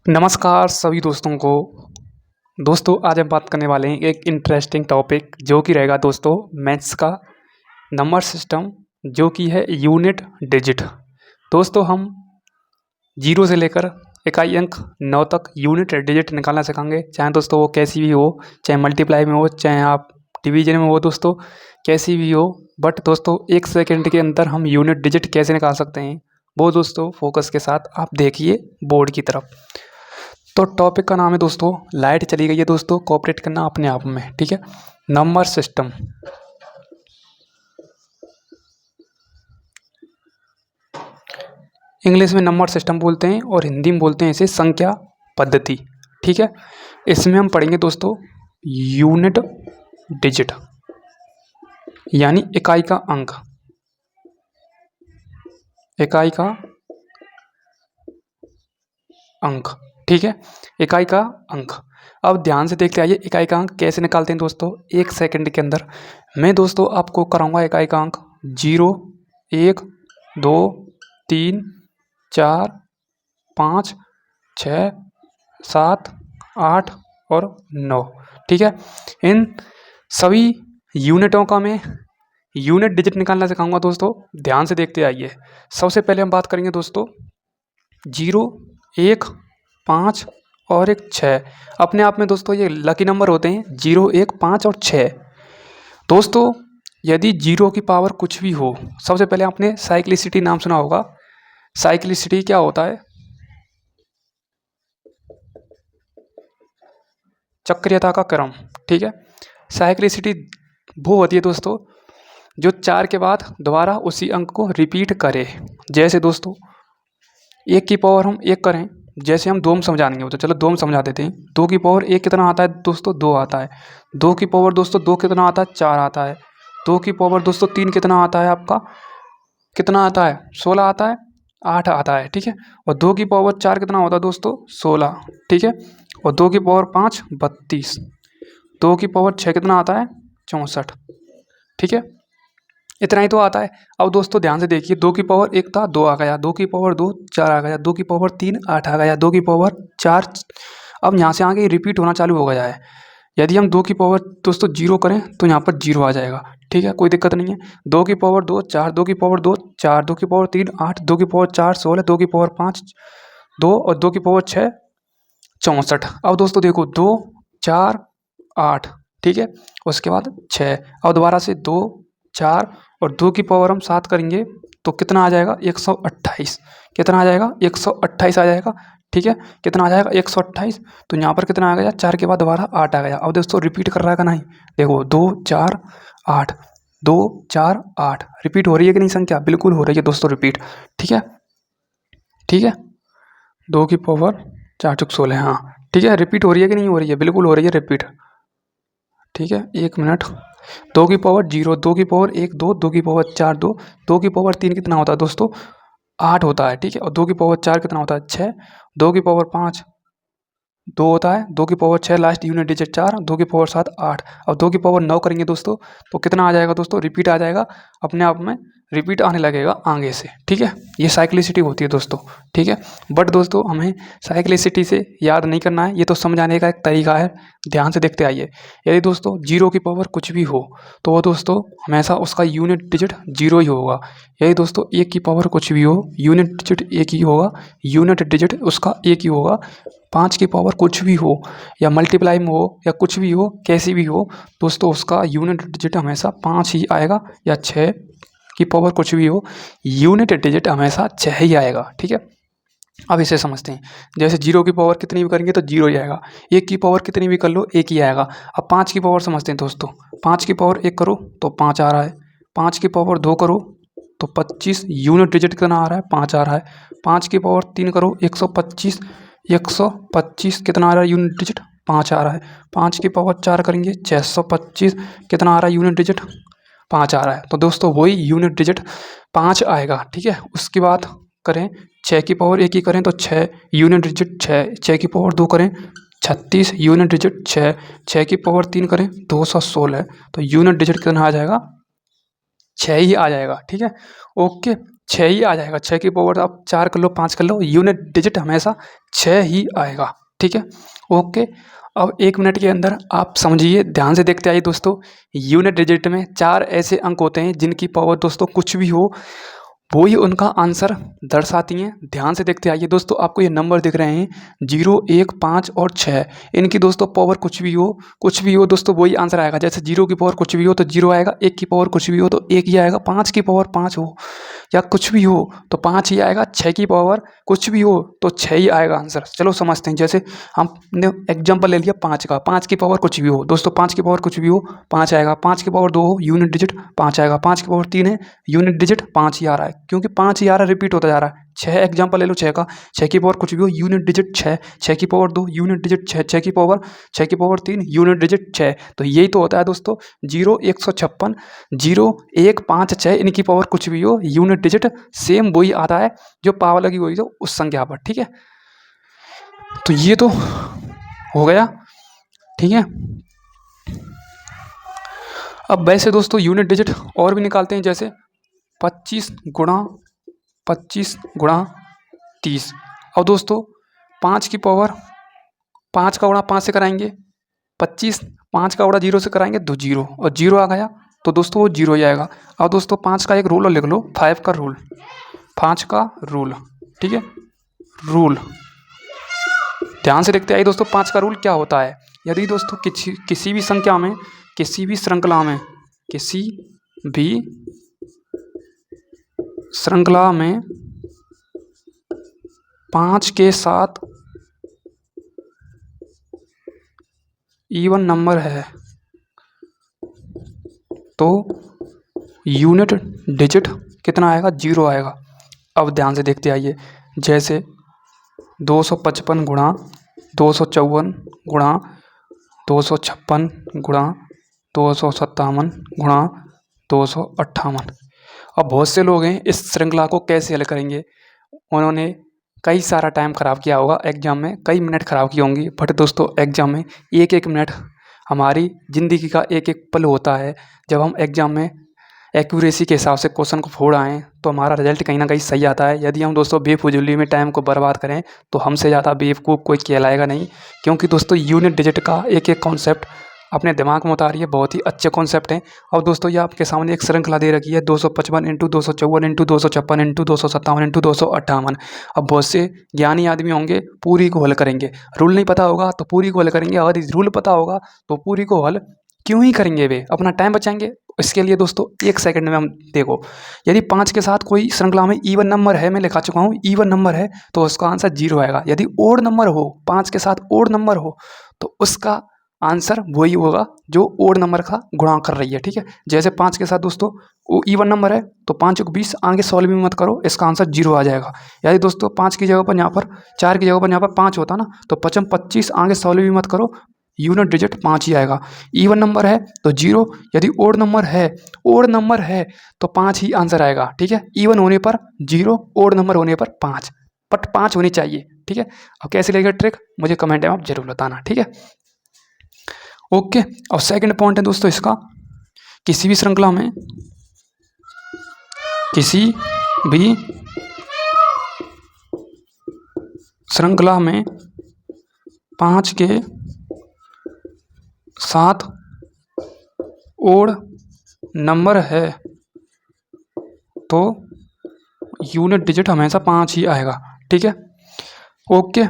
नमस्कार सभी दोस्तों को। दोस्तों आज हम बात करने वाले हैं एक इंटरेस्टिंग टॉपिक जो कि रहेगा दोस्तों मैथ्स का नंबर सिस्टम जो कि है यूनिट डिजिट। दोस्तों हम जीरो से लेकर इकाई अंक 9 तक यूनिट डिजिट निकालना सिखाएंगे, चाहे दोस्तों वो कैसी भी हो, चाहे मल्टीप्लाई में हो, चाहे आप डिवीजन में हो दोस्तों, कैसी भी हो। बट दोस्तों 1 सेकंड के अंदर हम यूनिट डिजिट कैसे निकाल सकते हैं वो दोस्तों फोकस के साथ आप देखिए बोर्ड की तरफ। तो टॉपिक का नाम है दोस्तों, लाइट चली गई है दोस्तों, कोऑपरेट करना अपने आप में, ठीक है। नंबर सिस्टम, इंग्लिश में नंबर सिस्टम बोलते हैं और हिंदी में बोलते हैं इसे संख्या पद्धति, ठीक है। इसमें हम पढ़ेंगे दोस्तों यूनिट डिजिट यानी इकाई का अंक, इकाई का अंक, ठीक है, इकाई का अंक। अब ध्यान से देखते आइए इकाई का अंक कैसे निकालते हैं दोस्तों 1 सेकंड के अंदर। मैं दोस्तों आपको कराऊंगा इकाई का अंक 0, 1, 2, 3, 4, 5, 6, 7, 8 और 9, ठीक है। इन सभी यूनिटों का मैं यूनिट डिजिट निकालना सिखाऊंगा दोस्तों, ध्यान से देखते आइए। सबसे पहले हम बात करेंगे दोस्तों 0, 1, 5 और एक 6। अपने आप में दोस्तों ये लकी नंबर होते हैं 0, 1, 5 और 6। दोस्तों यदि 0 की पावर कुछ भी हो, सबसे पहले आपने साइक्लिसिटी नाम सुना होगा। साइक्लिसिटी क्या होता है? चक्रीयता का क्रम, ठीक है। साइक्लिसिटी वो होती है दोस्तों जो 4 के बाद दोबारा उसी अंक को रिपीट करे। जैसे दोस्तों 1 की पावर हम 1 करें, जैसे हम 2 में समझाएंगे तो चलो 2 में समझा देते हैं। 2 की पावर 1 कितना आता है दोस्तों? 2 आता है। 2 की पावर दोस्तों 2 कितना आता है? 4 आता है। 2 की पावर दोस्तों 3 कितना आता है आपका? कितना आता है? 16 आता है, 8 आता है, ठीक है। और 2 की पावर 4 कितना होता है दोस्तों? 16, ठीक है। और 2 की पावर 5 32। 2 की पावर 6 कितना आता है? 64, ठीक है। इतना ही तो आता है। अब दोस्तों ध्यान से देखिए 2 की पावर 1 था, 2 आ गया। 2 की पावर 2 4 आ गया। 2 की पावर 3 8 आ गया। 2 की पावर 4, अब यहाँ से आगे रिपीट होना चालू हो गया है। यदि हम 2 की पावर दोस्तों 0 करें तो यहाँ पर 0 आ जाएगा, ठीक है, कोई दिक्कत नहीं है। 2 की पावर 2 4, 2 की पावर 2 4, 2 की पावर 3 8, 2 की पावर 4 16, 2 की पावर 5 2 और 2 की पावर 6 64। अब दोस्तों देखो 2 4 8, ठीक है, उसके बाद 6। अब दोबारा से 2 4 और 2 की पावर हम 7 करेंगे तो कितना आ जाएगा? 128। कितना आ जाएगा? 128 आ जाएगा, ठीक है। कितना आ जाएगा? 128। तो यहाँ पर कितना आ गया? 4 के बाद दोबारा 8 आ गया। अब दोस्तों रिपीट कर रहा है कि नहीं? देखो 2 4 8, 2 4 8 रिपीट हो रही है कि नहीं संख्या? बिल्कुल हो रही है दोस्तों रिपीट, ठीक है, ठीक है। 2 की पावर 4 चौक 16, हाँ, ठीक है। रिपीट हो रही है कि नहीं हो रही है? बिल्कुल हो रही है रिपीट, ठीक है। 1 मिनट। 2 की पावर 0, 2 की पावर 1 2, 2 की पावर 4 2, 2 की पावर 3 कितना होता है दोस्तों? 8 होता है, ठीक है। और 2 की पावर 4 कितना होता है? 6। 2 की पावर 5 2 होता है। 2 की पावर 6 लास्ट यूनिट डिजिट 4, 2 की पावर 7 8। अब 2 की पावर 9 करेंगे दोस्तों तो कितना आ जाएगा दोस्तों? रिपीट आ जाएगा, अपने आप में रिपीट आने लगेगा आगे से, ठीक है। ये साइक्लिसिटी होती है दोस्तों, ठीक है। बट दोस्तों हमें साइक्लिसिटी से याद नहीं करना है, ये तो समझाने का एक तरीका है। ध्यान से देखते आइए। यदि दोस्तों 0 की पावर कुछ भी हो तो वो दोस्तों हमेशा उसका यूनिट डिजिट 0 ही होगा। यदि दोस्तों 1 की पावर कुछ भी हो, यूनिट डिजिट 1 ही होगा, यूनिट डिजिट उसका 1 ही होगा। 5 की पावर कुछ भी हो या मल्टीप्लाई में हो या कुछ भी हो, कैसी भी हो दोस्तों, उसका यूनिट डिजिट हमेशा 5 ही आएगा। या 6 की पावर कुछ भी हो, यूनिट डिजिट हमेशा 6 ही आएगा, ठीक है। अब इसे समझते हैं। जैसे 0 की पावर कितनी भी करेंगे तो 0 ही आएगा। 1 की पावर कितनी भी कर लो 1 ही आएगा। अब 5 की पावर समझते हैं दोस्तों। 5 की पावर 1 करो तो 5 आ रहा है। 5 की पावर 2 करो तो 25, यूनिट डिजिट कितना आ रहा है? 5 आ रहा है। 5 की पावर 3 करो 125, 125 कितना आ रहा है यूनिट डिजिट? 5 आ रहा है। 5 की पावर 4 करेंगे 625, कितना आ रहा है यूनिट डिजिट? 5 आ रहा है। तो दोस्तों वही यूनिट डिजिट 5 आएगा, ठीक है। उसकी बात करें 6 की पावर 1 ही करें तो 6 यूनिट डिजिट 6, 6 की पावर 2 करें 36 यूनिट डिजिट 6, 6 की पावर 3 करें 216, तो यूनिट डिजिट कितना आ जाएगा? 6 ही आ जाएगा, ठीक है, ओके। 6 ही आ जाएगा। 6 की पावर आप 4 कर लो, 5 कर लो, यूनिट डिजिट हमेशा 6 ही आएगा। ठीक है, ओके। अब 1 मिनट के अंदर आप समझिए, ध्यान से देखते आइए दोस्तों। यूनिट डिजिट में 4 ऐसे अंक होते हैं जिनकी पावर दोस्तों कुछ भी हो, वो ही उनका आंसर दर्शाती हैं। ध्यान से देखते आइए दोस्तों, आपको ये नंबर दिख रहे हैं 0, 1, 5 और 6। इनकी दोस्तों पावर कुछ भी हो दोस्तों, वही आंसर आएगा। जैसे 0 की पावर कुछ भी हो तो 0 आएगा, 1 की पावर कुछ भी हो तो 1 ही आएगा, 5 की पावर 5 हो या कुछ भी हो तो 5 ही आएगा, 6 की पावर कुछ भी हो तो 6 ही आएगा आंसर। चलो समझते हैं। जैसे हमने एग्जाम्पल ले लिया 5 का, 5 की पावर कुछ भी हो दोस्तों, 5 की पावर कुछ भी हो 5 आएगा, 5 की पावर 2 हो यूनिट डिजिट 5 आएगा, 5 की पावर 3 है यूनिट डिजिट 5 ही आ रहा है, क्योंकि 5 ही आ रहा है, रिपीट होता जा रहा है। 6 एग्जाम्पल ले लो 6 का, 6 की पावर कुछ भी हो यूनिट डिजिट 6, 6 की पावर 2 यूनिट डिजिट 6, 6 की पावर 3 यूनिट डिजिट 6। तो यही तो होता है दोस्तों 0, 156, 0, 1, 5, 6 इनकी पावर कुछ भी हो यूनिट डिजिट सेम वही आता है जो पावर लगी हुई हो उस संख्या पर। ठीक है, तो ये तो हो गया। ठीक है, अब वैसे दोस्तों यूनिट डिजिट और भी निकालते हैं, जैसे 25 गुणा 30। अब दोस्तों 5 की पावर 5 का गुणा 5 से कराएंगे 25, 5 का गुणा 0 से कराएंगे तो 0, और 0 आ गया तो दोस्तों वो 0 ही आएगा। अब दोस्तों 5 का एक रूल और लिख लो, 5 का रूल, 5 का रूल। ठीक है, रूल ध्यान से देखते आइए दोस्तों, 5 का रूल क्या होता है। यदि दोस्तों किसी भी संख्या में, किसी भी श्रृंखला में 5 के साथ इवन नंबर है तो यूनिट डिजिट कितना आएगा, 0 आएगा। अब ध्यान से देखते आइए, जैसे 255 गुणा 254 गुणा 256 गुणा 257 गुणा 258। अब बहुत से लोग हैं इस श्रृंखला को कैसे हल करेंगे, उन्होंने कई सारा टाइम ख़राब किया होगा एग्ज़ाम में, कई मिनट ख़राब की होंगी। बट दोस्तों एग्ज़ाम में एक एक मिनट हमारी ज़िंदगी का एक एक पल होता है। जब हम एग्ज़ाम में एक्यूरेसी के हिसाब से क्वेश्चन को फोड़ आएँ तो हमारा रिजल्ट कहीं ना कहीं सही आता है। यदि हम दोस्तों बेफुजूली में टाइम को बर्बाद करें तो हमसे ज़्यादा बेवकूफ़ कोई कहलाएगा नहीं, क्योंकि दोस्तों यूनिट डिजिट का एक एक कॉन्सेप्ट अपने दिमाग में उतारिए, बहुत ही अच्छे कॉन्सेप्ट हैं। अब दोस्तों ये आपके सामने एक श्रृंखला दे रखी है 255 इंटू 254 इंटू 256 इंटू 257 इंटू 258। अब बहुत से ज्ञानी आदमी होंगे पूरी को हल करेंगे, रूल नहीं पता होगा तो पूरी को हल करेंगे, और रूल पता होगा तो पूरी को हल क्यों ही करेंगे, वे अपना टाइम बचाएंगे। इसके लिए दोस्तों 1 सेकंड में हम देखो, यदि 5 के साथ कोई श्रृंखला में इवन नंबर है, मैं लिखा चुका हूँ इवन नंबर है तो उसका आंसर 0 आएगा। यदि ओड नंबर हो, 5 के साथ ओड नंबर हो तो उसका आंसर वही होगा जो ओड नंबर का गुणा कर रही है। ठीक है, जैसे 5 के साथ दोस्तों वो इवन नंबर है तो 5 को 20 आगे सॉल्व भी मत करो, इसका आंसर 0 आ जाएगा। यदि दोस्तों 5 की जगह पर यहाँ पर 4 की जगह पर यहाँ पर 5 होता ना तो 5 25 आगे सॉल्व भी मत करो, यूनिट डिजिट 5 ही आएगा। इवन नंबर है तो 0, यदि ओड नंबर है तो 5 ही आंसर आएगा। ठीक है, इवन होने पर 0, ओड नंबर होने पर 5, बट 5 होनी चाहिए। ठीक है, अब कैसे लगेगा ट्रिक मुझे कमेंट में आप जरूर बताना। ठीक है, ओके। अब सेकंड पॉइंट है दोस्तों इसका, किसी भी श्रृंखला में 5 के साथ ओड नंबर है तो यूनिट डिजिट हमेशा 5 ही आएगा। ठीक है, ओके।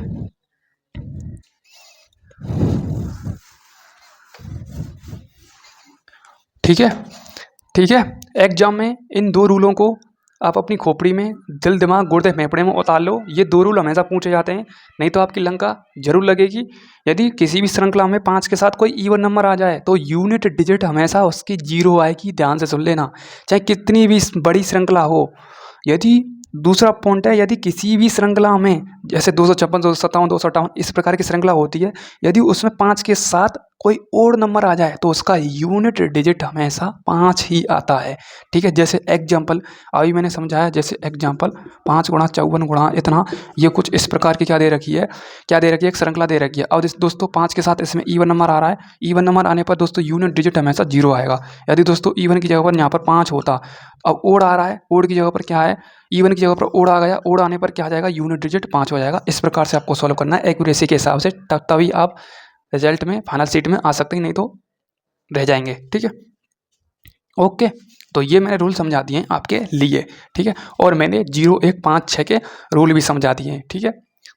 ठीक है, एग्जाम में इन 2 रूलों को आप अपनी खोपड़ी में, दिल दिमाग गुर्दे फेफड़े में उतार लो। ये 2 रूल हमेशा पूछे जाते हैं, नहीं तो आपकी लंका जरूर लगेगी। यदि किसी भी श्रृंखला में 5 के साथ कोई इवन नंबर आ जाए तो यूनिट डिजिट हमेशा उसकी 0 आएगी। ध्यान से सुन लेना, चाहे कितनी भी बड़ी श्रृंखला हो। यदि दूसरा पॉइंट है, यदि किसी भी श्रृंखला में जैसे 256, 257, 258 इस प्रकार की श्रृंखला होती है, यदि उसमें 5 के साथ कोई ओड नंबर आ जाए तो उसका यूनिट डिजिट हमेशा 5 ही आता है। ठीक है, जैसे एग्जाम्पल अभी मैंने समझाया, जैसे एग्जाम्पल 5 गुणा 54 गुणा इतना, ये कुछ इस प्रकार की क्या दे रखी है, एक श्रृंखला दे रखी है। अब दोस्तों 5 के साथ इसमें ईवन नंबर आ रहा है, ईवन नंबर आने पर दोस्तों यूनिट डिजिट हमेशा 0 आएगा। यदि दोस्तों ईवन की जगह पर यहाँ पर 5 होता, अब ओड आ रहा है, ओड की जगह पर क्या है, ईवन की जगह पर ओड आ गया, ओड आने पर क्या आ जाएगा, यूनिट डिजिट 5 हो जाएगा। इस प्रकार से आपको सॉल्व करना है एक्यूरेसी के हिसाब से, तभी आप रिजल्ट में फाइनल सीट में आ सकते हैं, नहीं तो रह जाएंगे। ठीक है, ओके। तो ये मैंने रूल समझा दिए हैं आपके लिए। ठीक है, और मैंने 0 1 5 6 के रूल भी समझा दिए हैं। ठीक है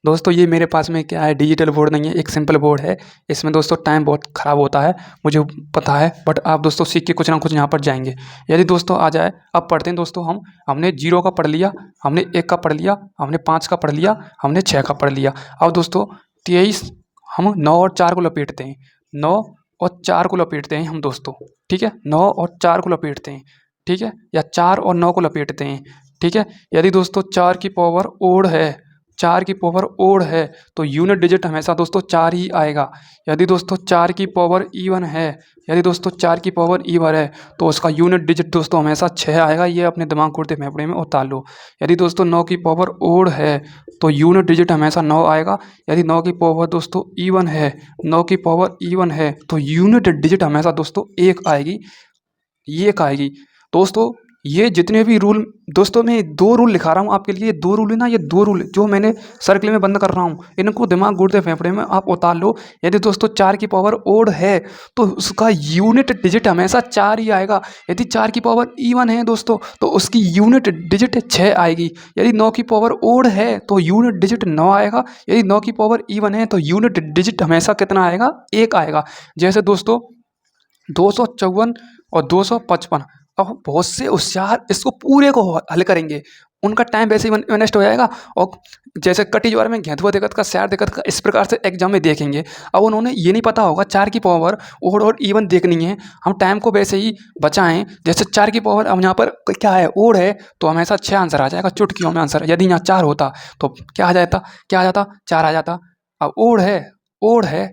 दोस्तों, ये मेरे पास में क्या है, डिजिटल बोर्ड नहीं है, एक सिंपल बोर्ड है। इसमें दोस्तों टाइम बहुत ख़राब होता है, मुझे पता है, बट आप दोस्तों सीख के कुछ ना कुछ यहाँ पर जाएंगे। यदि दोस्तों आ जाए, अब पढ़ते हैं दोस्तों। हमने 0 का पढ़ लिया, हमने 1 का पढ़ लिया, हमने 5 का पढ़ लिया, हमने 6 का पढ़ लिया। अब दोस्तों 23, हम 9 और 4 को लपेटते हैं, 9 और 4 को लपेटते हैं हम दोस्तों। ठीक है, 9 और 4 को लपेटते हैं। ठीक है, या 4 और 9 को लपेटते हैं। ठीक है, यदि दोस्तों 4 की पावर ओड है, 4 की पावर ओड है, तो यूनिट डिजिट हमेशा दोस्तों 4 ही आएगा। यदि दोस्तों 4 की पावर इवन है, यदि दोस्तों 4 की पावर इवन है, तो उसका यूनिट डिजिट दोस्तों हमेशा 6 आएगा। ये अपने दिमाग गुर्दे फेफड़े में उतार लो। यदि दोस्तों 9 की पावर ओड है, तो यूनिट डिजिट हमेशा 9 आएगा। यदि 9 की पावर दोस्तों इवन है, 9 की पावर इवन है, तो यूनिट डिजिट हमेशा दोस्तों 1 आएगी, ये एक आएगी। दोस्तों ये जितने भी रूल, दोस्तों मैं 2 रूल लिखा रहा हूँ आपके लिए, 2 रूल है ना, ये 2 रूल जो मैंने सर्कल में बंद कर रहा हूँ, इनको दिमाग गुर्दे फेफड़े में आप उतार लो। यदि दोस्तों 4 की पावर ओड है, तो उसका यूनिट डिजिट हमेशा 4 ही आएगा। यदि 4 की पावर इवन है दोस्तों, तो उसकी यूनिट डिजिट 6 आएगी। यदि 9 की पावर ओड है, तो यूनिट डिजिट 9 आएगा। यदि 9 की पावर इवन है, तो यूनिट डिजिट हमेशा कितना आएगा, 1 आएगा। जैसे दोस्तों 254 और 255, अब बहुत से होशियार इसको पूरे को हल करेंगे, उनका टाइम वैसे ही वेस्ट हो जाएगा। और जैसे कटी ज्वार में घेंतुआ दिक्कत का, सैर दिक्कत का, इस प्रकार से एग्जाम में देखेंगे। अब उन्होंने ये नहीं पता होगा 4 की पावर ओड और इवन देखनी है, हम टाइम को वैसे ही बचाएं। जैसे 4 की पावर, अब यहाँ पर क्या है, ओड है, तो हमेशा 6 आंसर आ जाएगा, चुटकियों में आंसर। यदि यहाँ 4 होता तो क्या आ जाता, 4 आ जाता। अब ओड है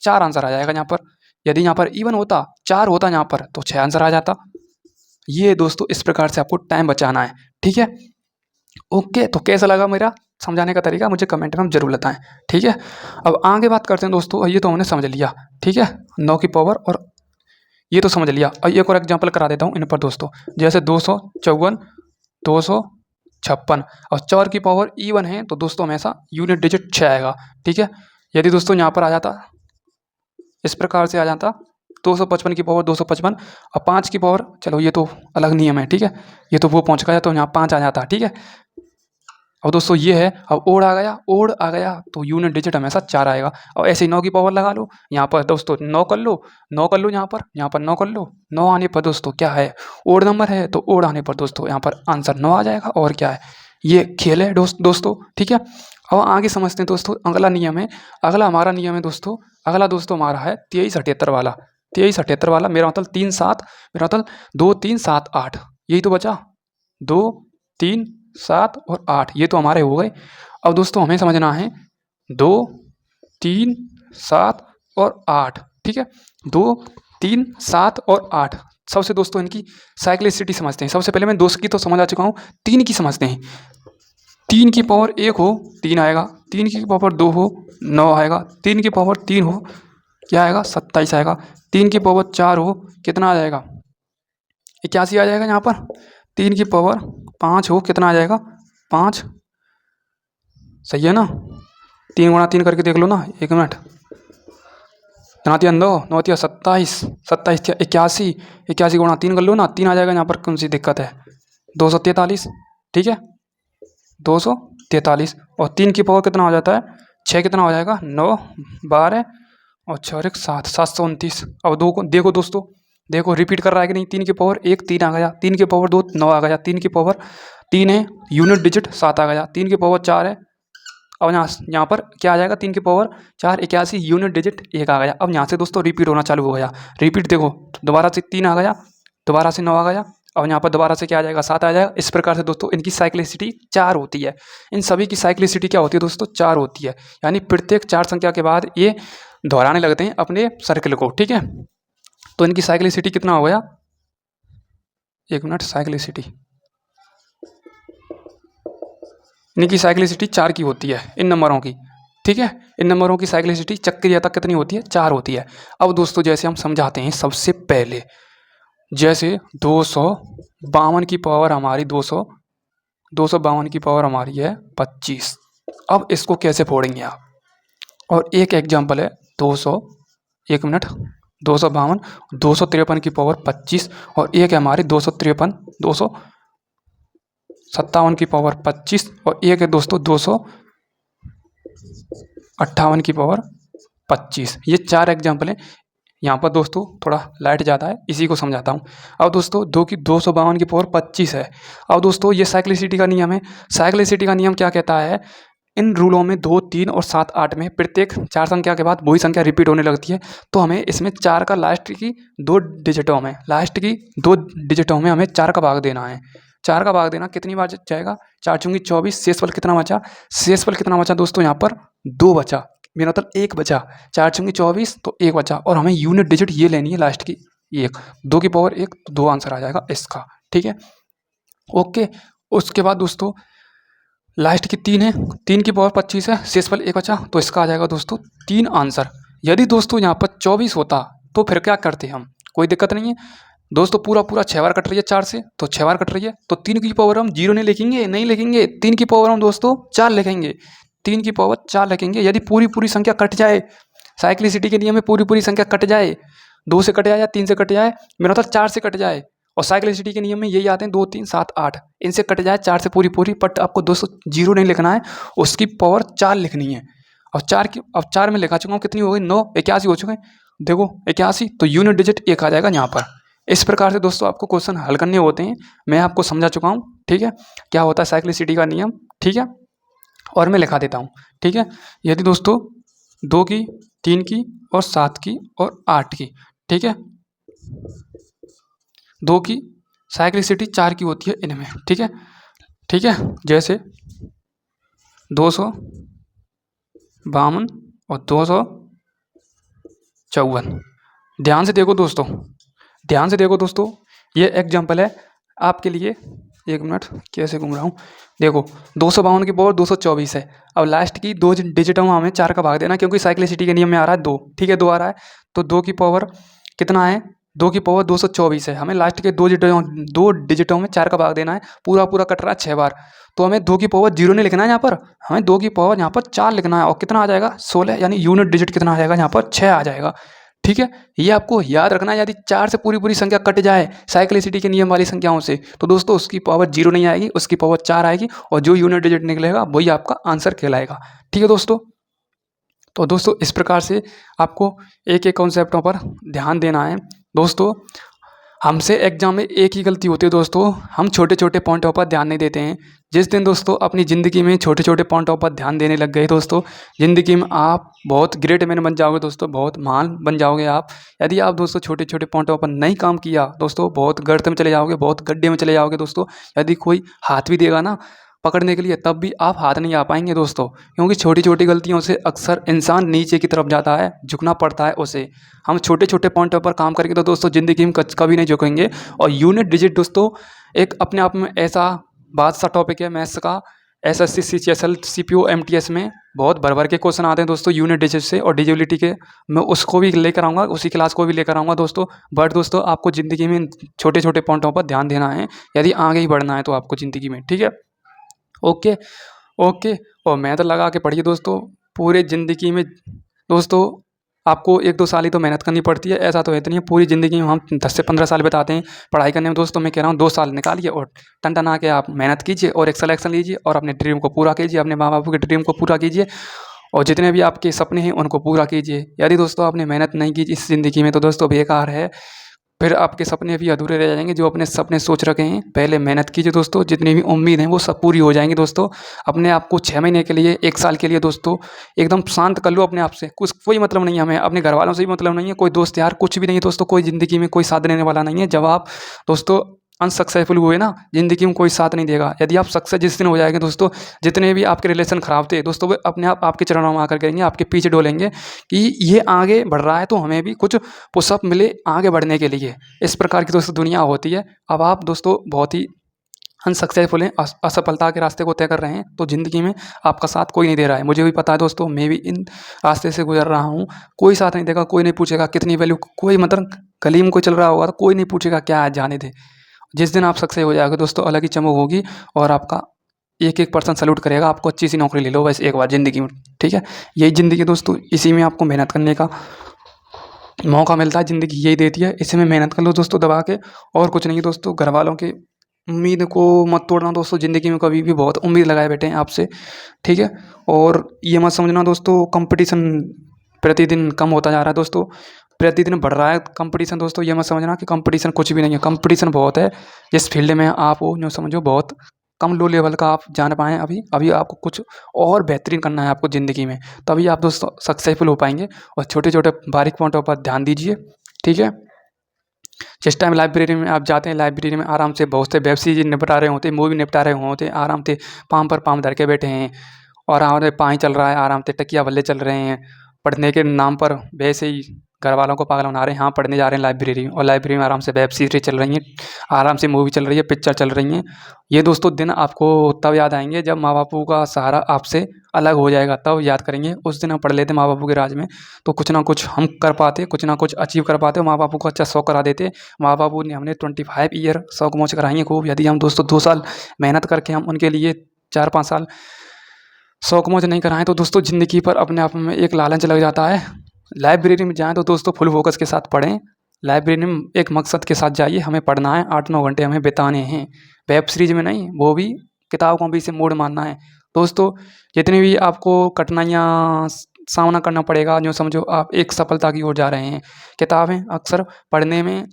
4 आंसर आ जाएगा यहाँ पर। यदि यहाँ पर इवन होता, 4 होता यहाँ पर, तो 6 आंसर आ जाता। ये दोस्तों इस प्रकार से आपको टाइम बचाना है। ठीक है, ओके। तो कैसा लगा मेरा समझाने का तरीका, मुझे कमेंट में जरूर बताएं। ठीक है, अब आगे बात करते हैं दोस्तों। ये तो हमने समझ लिया। ठीक है, 9 की पावर और ये तो समझ लिया। और एक और एग्जांपल करा देता हूँ इन पर दोस्तों। जैसे 254, 256 और 4 की पावर इवन है, तो दोस्तों हमेशा यूनिट डिजिट 6 आएगा। ठीक है, यदि दोस्तों यहाँ पर आ जाता, इस प्रकार से आ जाता, 255 की पावर 255 और 5 की पावर, चलो ये तो अलग नियम है। ठीक है, ये तो वो पहुंच गया, तो यहाँ 5 आ जाता। ठीक है, अब दोस्तों ये है, अब ओड आ गया तो यूनिट डिजिट हमेशा 4 आएगा। और ऐसे ही 9 की पावर लगा लो, यहाँ पर दोस्तों 9 कर लो, 9 कर लो, यहाँ पर 9 कर लो। 9 आने पर दोस्तों क्या है, ओड नंबर है, तो ओड आने पर दोस्तों यहाँ पर आंसर 9 आ जाएगा। और क्या है, ये खेल है दोस्तों। ठीक है, अब आगे समझते हैं दोस्तों। अगला नियम है, अगला हमारा नियम है दोस्तों, अगला दोस्तों हमारा है 2378 वाला। 2378 वाला, मेरा मतलब 3 7, मेरा मतलब 2 3 7 8, यही तो बचा, 2 3 7 और 8, ये तो हमारे हो गए। अब दोस्तों हमें समझना है 2 3 7 और 8। ठीक है, 2 3 7 और 8। सबसे दोस्तों इनकी साइक्लिसिटी समझते हैं। सबसे पहले मैं 2 की तो समझ आ चुका हूँ, 3 की समझते हैं। 3 की पावर 1 हो 3 आएगा, 3 की पावर 2 हो 9 आएगा, 3 की पावर 3 हो क्या आएगा, 27 आएगा, 3 की पावर 4 हो कितना आ जाएगा, 81 आ जाएगा। यहाँ पर 3 की पावर 5 हो कितना आ जाएगा, 5। सही है ना, 3 गुणा 3 करके देख लो ना, 1 मिनट। 9 9 9 27, 27 81, 81 गुणा 3 कर लो ना, 3 आ जाएगा। यहाँ पर कौन सी दिक्कत है, 243। ठीक है, 243 और 3 की पावर कितना हो जाता है, 6 कितना हो जाएगा, 9 12 और 6 1 7, 729। अब 2 को देखो दोस्तों, देखो रिपीट कर रहा है कि नहीं। 3 की पावर 1 3 आ गया, 3 की पावर 2 9 आ गया, 3 की पावर 3 है, यूनिट डिजिट 7 आ गया, 3 की पावर 4 है। अब यहाँ पर क्या आ जाएगा, 3 की पावर 4 81, यूनिट डिजिट 1 आ गया। अब यहाँ से दोस्तों रिपीट होना चालू हो गया। रिपीट देखो, दोबारा से 3 आ गया, दोबारा से 9 आ गया, और यहाँ पर दोबारा से क्या आ जाएगा, 7 आ जाएगा। इस प्रकार से दोस्तों इनकी साइक्लिसिटी 4 होती है। इन सभी की साइक्लिसिटी क्या होती है दोस्तों, 4 होती है। यानी प्रत्येक 4 संख्या के बाद ये दोहराने लगते हैं अपने सर्कल को, ठीक है। तो इनकी साइक्लिसिटी कितना हो गया, 1 मिनट, साइक्लिसिटी, इनकी साइक्लिसिटी 4 की होती है इन नंबरों की, ठीक है। इन नंबरों की साइक्लिसिटी चक्रीयता कितनी होती है, 4 होती है। अब दोस्तों जैसे हम समझाते हैं सबसे पहले, जैसे 252 की पावर हमारी 252 की पावर हमारी है 25। अब इसको कैसे फोड़ेंगे आप, और एक एग्जाम्पल है 1 मिनट, 252, 253 की पावर 25, और एक है हमारी 253, 257 की पावर 25, और एक है दोस्तों 258 की पावर 25। ये 4 एग्जाम्पल हैं। यहाँ पर दोस्तों थोड़ा लाइट ज़्यादा है, इसी को समझाता हूँ। अब दोस्तों 252 की पावर 25 है। अब दोस्तों ये साइक्लिसिटी का नियम है। साइक्लिसिटी का नियम क्या कहता है, इन रूलों में 2, 3 और 7, 8 में प्रत्येक 4 संख्या के बाद वही संख्या रिपीट होने लगती है। तो हमें इसमें 4 का लास्ट की 2 डिजिटों में हमें 4 का भाग देना है। 4 का भाग देना कितनी बार जाएगा, 4 चुंगी 24, शेषफल कितना बचा, शेषफल कितना बचा दोस्तों, यहाँ पर 2 बचा, मेरा मतलब 1 बचा। 4 चुंगी 24 तो 1 बचा, और हमें यूनिट डिजिट ये लेनी है लास्ट की 1, 2 की पावर 1, तो 2 आंसर आ जाएगा इसका, ठीक है। ओके, उसके बाद दोस्तों लास्ट की 3 है, 3 की पावर 25 है, शेषफल 1 बचा, तो इसका आ जाएगा दोस्तों 3 आंसर। यदि दोस्तों यहाँ पर 24 होता तो फिर क्या करते हम, कोई दिक्कत नहीं है दोस्तों, पूरा 6 बार कट रही है 4 से, तो 6 बार कट रही है, तो 3 की पावर हम 0 नहीं लिखेंगे, 3 की पावर हम दोस्तों 4 लिखेंगे, 3 की पावर 4 लिखेंगे। यदि पूरी संख्या कट जाए, साइक्लिसिटी के नियम में पूरी संख्या कट जाए, 2 से कट जाए या 3 से कट जाए, मेरा मतलब 4 से कट जाए, और साइक्लिसिटी के नियम में यही आते हैं 2, 3, 7, 8, इनसे कट जाए 4 से पूरी, बट आपको दोस्तों 0 नहीं लिखना है, उसकी पावर 4 लिखनी है। और 4 में लिखा चुका हूँ, कितनी हो गई, 9, 81 हो चुके हैं, देखो 81, तो यूनिट डिजिट 1 आ जाएगा यहाँ पर। इस प्रकार से दोस्तों आपको क्वेश्चन हल करने होते हैं, मैं आपको समझा चुका हूँ, ठीक है, क्या होता है साइक्लिसिटी का नियम, ठीक है। और मैं लिखा देता हूँ, ठीक है। यदि दोस्तों 2 की, 3 की और 7 की और 8 की, ठीक है, 2 की साइक्लिसिटी 4 की होती है इनमें, ठीक है, जैसे 252 और 254। ध्यान से देखो दोस्तों, ये एग्जाम्पल है आपके लिए। 1 मिनट, कैसे घूम रहा हूँ, देखो 252 की पावर 224 है। अब लास्ट की 2 डिजिटों में हमें 4 का भाग देना, क्योंकि साइक्लिसिटी के नियम में आ रहा है 2, ठीक है, 2 आ रहा है, तो 2 की पावर कितना है, 2 की पावर 224 है। हमें लास्ट के 2 डिजिटों में 4 का भाग देना है, पूरा कट रहा है 6 बार, तो हमें 2 की पावर 0 नहीं लिखना है यहाँ पर, हमें 2 की पावर यहाँ पर 4 लिखना है, और कितना आ जाएगा 16, यानी यूनिट डिजिट कितना आ जाएगा यहाँ पर 6 आ जाएगा, ठीक है। ये आपको याद रखना है। यदि 4 से पूरी संख्या कट जाए साइक्लिसिटी के नियम वाली संख्याओं से, तो दोस्तों उसकी पावर 0 नहीं आएगी, उसकी पावर 4 आएगी, और जो यूनिट डिजिट निकलेगा वही आपका आंसर कहलाएगा, ठीक है दोस्तों। तो दोस्तों इस प्रकार से आपको एक कॉन्सेप्टों पर ध्यान देना है दोस्तों। हमसे एग्जाम में एक ही गलती होती है दोस्तों, हम छोटे पॉइंटों पर ध्यान नहीं देते हैं। जिस दिन दोस्तों अपनी ज़िंदगी में छोटे पॉइंटों पर ध्यान देने लग गए दोस्तों, ज़िंदगी में आप बहुत ग्रेट मैन बन जाओगे दोस्तों, बहुत महान बन जाओगे आप। यदि आप दोस्तों छोटे पॉइंटों पर नहीं काम किया दोस्तों, बहुत गर्त में चले जाओगे, बहुत गड्ढे में चले जाओगे दोस्तों। यदि कोई हाथ भी देगा ना पकड़ने के लिए, तब भी आप हाथ नहीं आ पाएंगे दोस्तों, क्योंकि छोटी गलतियों से अक्सर इंसान नीचे की तरफ जाता है, झुकना पड़ता है उसे। हम छोटे पॉइंटों पर काम करेंगे तो दोस्तों ज़िंदगी में कभी नहीं झुकेंगे। और यूनिट डिजिट दोस्तों एक अपने आप में ऐसा बादशाह टॉपिक है मैथ्स का। SSC CHSL CPO MTS में बहुत भर के क्वेश्चन आते हैं दोस्तों यूनिट डिजिट से और डिजिबिलिटी के। मैं उसको भी लेकर आऊँगा, उसी क्लास को भी लेकर आऊँगा दोस्तों। बट दोस्तों आपको ज़िंदगी में छोटे पॉइंटों पर ध्यान देना है, यदि आगे ही बढ़ना है तो आपको ज़िंदगी में, ठीक है। ओके, और मेहनत लगा के पढ़िए दोस्तों। पूरे ज़िंदगी में दोस्तों आपको 1-2 साल ही तो मेहनत करनी पड़ती है, ऐसा तो है नहीं है। पूरी ज़िंदगी में हम 10 से 15 साल बिताते हैं पढ़ाई करने में दोस्तों। मैं कह रहा हूँ 2 साल निकालिए और टन आके आप मेहनत कीजिए और एक सिलेक्शन लीजिए और अपने ड्रीम को पूरा कीजिए, अपने माँ बाप के ड्रीम को पूरा कीजिए, और जितने भी आपके सपने हैं उनको पूरा कीजिए। यदि दोस्तों आपने मेहनत नहीं की इस ज़िंदगी में तो दोस्तों बेकार है, फिर आपके सपने भी अधूरे रह जाएंगे। जो अपने सपने सोच रखे हैं पहले मेहनत कीजिए दोस्तों, जितनी भी उम्मीद हैं वो सब पूरी हो जाएंगी दोस्तों। अपने आप को 6 महीने के लिए, 1 साल के लिए दोस्तों एकदम शांत कर लो अपने आप से। कोई मतलब नहीं है हमें, अपने घर वालों से भी मतलब नहीं है, कोई दोस्त यार कुछ भी नहीं है दोस्तों। कोई ज़िंदगी में कोई साथ देने वाला नहीं है। जब आप दोस्तों अनसक्सेसफुल हुए ना, ज़िंदगी में कोई साथ नहीं देगा। यदि आप सक्सेस जिस दिन हो जाएंगे दोस्तों, जितने भी आपके रिलेशन ख़राब थे दोस्तों, वो अपने आप आपके चरणों में आकर करेंगे, आपके पीछे डोलेंगे कि ये आगे बढ़ रहा है तो हमें भी कुछ पुशअप मिले आगे बढ़ने के लिए। इस प्रकार की दोस्तों दुनिया होती है। अब आप दोस्तों बहुत ही अनसक्सेसफुल हैं, असफलता के रास्ते को तय कर रहे हैं, तो ज़िंदगी में आपका साथ कोई नहीं दे रहा है। मुझे भी पता है दोस्तों, मैं भी इन रास्ते से गुजर रहा हूँ। कोई साथ नहीं देगा, कोई नहीं पूछेगा कितनी वैल्यू, कोई मतलब गली में कोई चल रहा होगा तो कोई नहीं पूछेगा क्या है, जाने दे। जिस दिन आप सक्सेस हो जाओगे दोस्तों, अलग ही चमक होगी और आपका एक एक पर्सन सैल्यूट करेगा। आपको अच्छी सी नौकरी ले लो बस एक बार ज़िंदगी में, ठीक है। यही ज़िंदगी दोस्तों, इसी में आपको मेहनत करने का मौका मिलता है। ज़िंदगी यही देती है, इसी में मेहनत कर लो दोस्तों दबा के, और कुछ नहीं दोस्तों। घर वालों की उम्मीद को मत तोड़ना दोस्तों, ज़िंदगी में कभी भी बहुत उम्मीद लगाए बैठे हैं आपसे, ठीक है। और ये मत समझना दोस्तों कंपटीशन प्रतिदिन कम होता जा रहा है दोस्तों, प्रतिदिन बढ़ रहा है कंपटीशन दोस्तों। ये मत समझना कि कंपटीशन कुछ भी नहीं है, कंपटीशन बहुत है। जिस फील्ड में आप हो, यूँ समझो बहुत कम लो लेवल का आप जान पाएँ अभी। अभी आपको कुछ और बेहतरीन करना है आपको ज़िंदगी में, तभी आप दोस्तों सक्सेसफुल हो पाएंगे। और छोटे छोटे बारीक पॉइंटों पर ध्यान दीजिए, ठीक है। जिस टाइम लाइब्रेरी में आप जाते हैं, लाइब्रेरी में आराम से बहुत से वेब सीरीज निपटा रहे होते हैं, मूवी निपटा रहे होते हैं, आराम से पाँव पर पाँव धर के बैठे हैं और हमारे पाँव चल रहा है, आराम से तकिया बल्ले चल रहे हैं पढ़ने के नाम पर। वैसे ही घर वालों को पागल बना रहे हैं, हाँ पढ़ने जा रहे हैं लाइब्रेरी में, और लाइब्रेरी में आराम से वेब सीरीज चल रही हैं, आराम से मूवी चल रही है, पिक्चर चल रही हैं। ये दोस्तों दिन आपको तब याद आएंगे जब माँ बापू का सहारा आपसे अलग हो जाएगा, तब याद करेंगे उस दिन हम पढ़ लेते माँ बापू के राज में, तो कुछ ना कुछ हम कर पाते, कुछ ना कुछ अचीव कर पाते, माँ बापू को अच्छा शौक करा देते। माँ बापू ने हमने 25 ईयर शौक मौज कराई है खूब। यदि हम दोस्तों 2 साल मेहनत करके हम उनके लिए 4-5 साल शौक मौज नहीं कराएं तो दोस्तों ज़िंदगी पर अपने आप में एक लालच लग जाता है। लाइब्रेरी में जाएँ तो दोस्तों फुल फोकस के साथ पढ़ें। लाइब्रेरी में एक मकसद के साथ जाइए, हमें पढ़ना है, 8-9 घंटे हमें बिताने हैं। वेब सीरीज में नहीं, वो भी किताब कॉपी से मूड मारना है। दोस्तों जितनी भी आपको कठिनाइयाँ सामना करना पड़ेगा, जो समझो आप एक सफलता की ओर जा रहे हैं। किताबें अक्सर पढ़ने में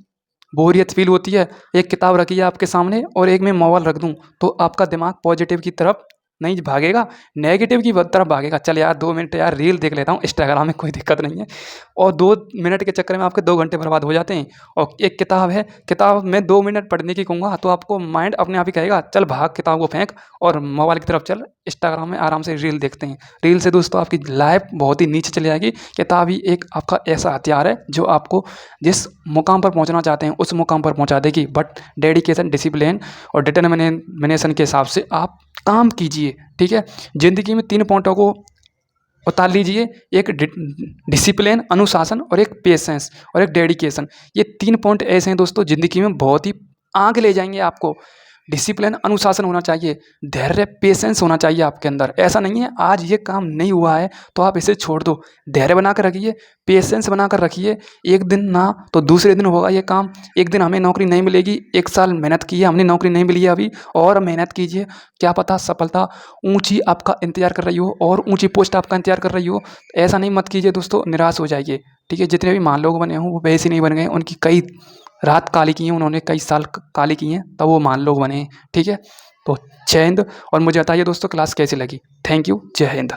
बोरियत फील होती है। एक किताब रखिए आपके सामने और एक मैं मोबाइल रख दूँ, तो आपका दिमाग पॉजिटिव की तरफ नहीं भागेगा, नेगेटिव की तरफ भागेगा। चल यार 2 मिनट यार रील देख लेता हूँ इंस्टाग्राम में, कोई दिक्कत नहीं है। और 2 मिनट के चक्कर में आपके 2 घंटे बर्बाद हो जाते हैं। और एक किताब है, किताब में 2 मिनट पढ़ने की कहूँगा तो आपको माइंड अपने आप ही कहेगा चल भाग किताब को फेंक और मोबाइल की तरफ चल, इंस्टाग्राम में आराम से रील देखते हैं। रील से दोस्तों आपकी लाइफ बहुत ही नीचे चली जाएगी। किताब ही एक आपका ऐसा हथियार है जो आपको जिस मुकाम पर पहुंचना चाहते हैं उस मुकाम पर पहुंचा देगी। बट डेडिकेशन, डिसिप्लिन और डिटर्मिनेशन के हिसाब से आप काम कीजिए, ठीक है। ज़िंदगी में 3 पॉइंटों को उतार लीजिए, एक डिसिप्लिन, अनुशासन और एक पेशेंस और एक डेडिकेशन। ये 3 पॉइंट ऐसे हैं दोस्तों ज़िंदगी में बहुत ही आगे ले जाएंगे आपको। डिसिप्लिन, अनुशासन होना चाहिए, धैर्य, पेशेंस होना चाहिए आपके अंदर। ऐसा नहीं है आज ये काम नहीं हुआ है तो आप इसे छोड़ दो। धैर्य बना कर रखिए, पेशेंस बना कर रखिए। एक दिन ना तो दूसरे दिन होगा ये काम। एक दिन हमें नौकरी नहीं मिलेगी, 1 साल मेहनत की है, हमने नौकरी नहीं मिली है अभी, और मेहनत कीजिए। क्या पता सफलता ऊंची आपका इंतजार कर रही हो और ऊंची पोस्ट आपका इंतजार कर रही हो। ऐसा नहीं मत कीजिए दोस्तों, निराश हो जाइए, ठीक है। जितने भी महान लोग बने हों वो वैसे नहीं बन गए, उनकी कई रात काली की हैं, उन्होंने कई साल काली की हैं, तब वो महान लोग बने हैं, ठीक है। तो जय हिंद। और मुझे बताइए दोस्तों क्लास कैसी लगी। थैंक यू, जय हिंद।